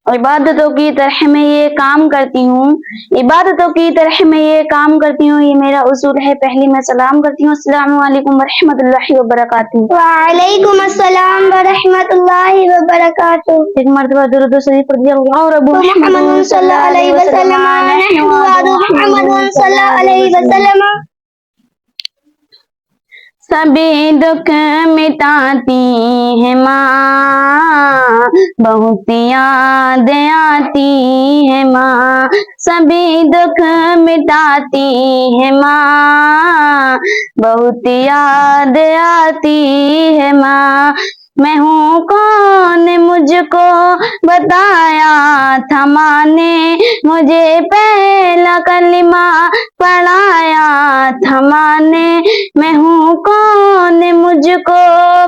इबादतों की तरह मैं ये काम करती हूँ, इबादतों की तरह मैं ये काम करती हूँ, ये मेरा उसूल है। पहले मैं सलाम करती हूँ, अस्सलामु अलैकुम वरहमतुल्लाहि वबरकातुहू। वालेकुम अस्सलाम वरहमतुल्लाहि वबरकातुहू। एक मर्तबा दुरूद शरीफ पढ़ दिया, अल्लाह रब्बु मुहम्मदुन सल्लल्लाहु अलैहि वसल्लम, नहनु वादु मुहम्मदुन सल्लल्लाहु अलैहि वसल्लम। सभी दुख मिटाती है माँ, बहुत याद आती है माँ। सभी दुख मिटाती है माँ, बहुत याद आती है माँ। मैं हूँ कौन मुझको बताया था माँ ने, मुझे पहला कलिमा पढ़ाया था माँ ने। मैं हूँ कौन मुझको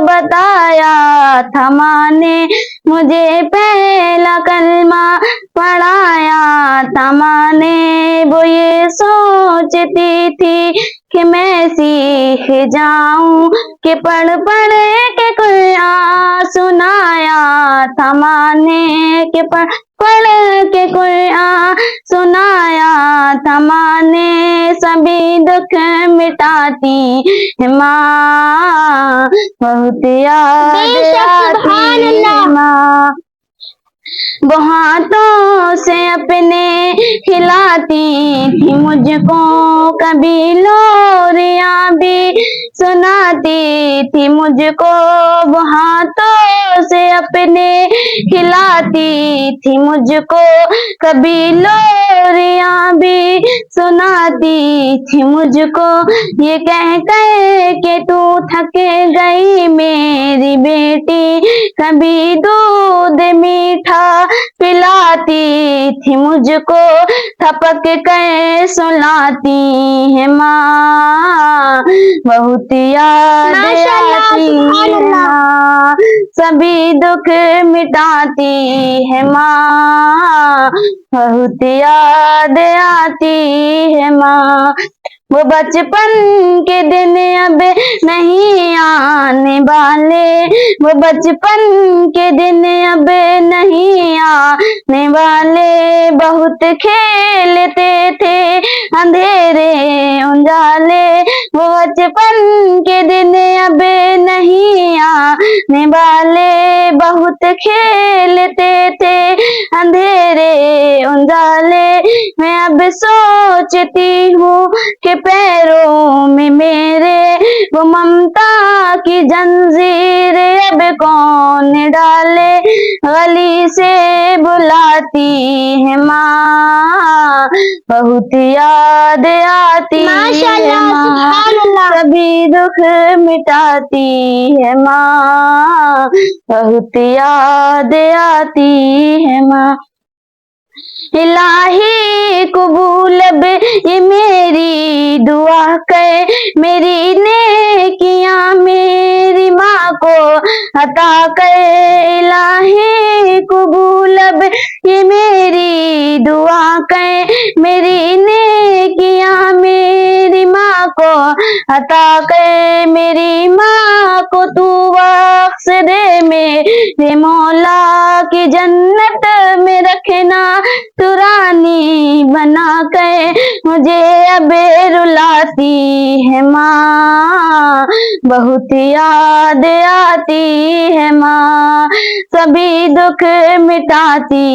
बताया था माँ ने, मुझे पहला कलमा पढ़ाया था माँ ने। वो ये सोचती थी कि मैं सीख जाऊं, कि पढ़ पढ़ के कुरान सुनाया था माँ ने, कि पढ़ पढ़ के कुरान सुनाया था माँ ने। सभी दुख मिटाती है माँ, बहुत याद आती है माँ। वो हाथों से अपने खिलाती थी मुझको, कभी लोरियां भी सुनाती थी मुझको। वो हाथों से अपने खिलाती थी मुझको, कभी लोरियां भी सुनाती थी मुझको। ये कह के तू थक गई मेरी बेटी, कभी दूध मीठा पिलाती थी मुझको, थपक कर सुलाती है माँ, बहुत याद आती है माँ। सभी दुख मिटाती है माँ, बहुत याद आती है माँ। वो बचपन के दिन अब नहीं आने वाले, वो बचपन के दिन अब नहीं आने वाले। बहुत खेलते थे अंधेरे उजाले, वो बचपन के दिन अब नहीं आने वाले। बहुत खेलते थे अंधेरे उजाले। मैं अब सोचती हूँ कि पैरों में मेरे वो ममता की जंजीर अब कौन डाले। गली से बुलाती है माँ, बहुत याद आती है माँ। सभी दुख मिटाती है माँ, बहुत याद आती है माँ। इलाही कबूल अब ये मेरी दुआ कर, मेरी नेकियां मेरी माँ को अता कर। इलाही कबूल अब ये मेरी दुआ कर, मेरी नेकियां मेरी माँ को अता कर। मेरी माँ को तू बख्श दे मेरे मौला, की जन्नत में रखना तू रानी बना कर। मुझे अब रुलाती है माँ, बहुत याद आती है माँ। सभी दुख मिटाती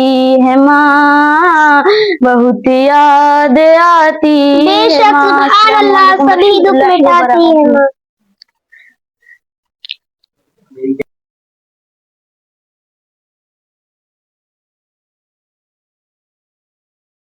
है माँ, बहुत याद आती है माँ। बेशक सुभान अल्लाह, सभी दुख मिटाती है माँ।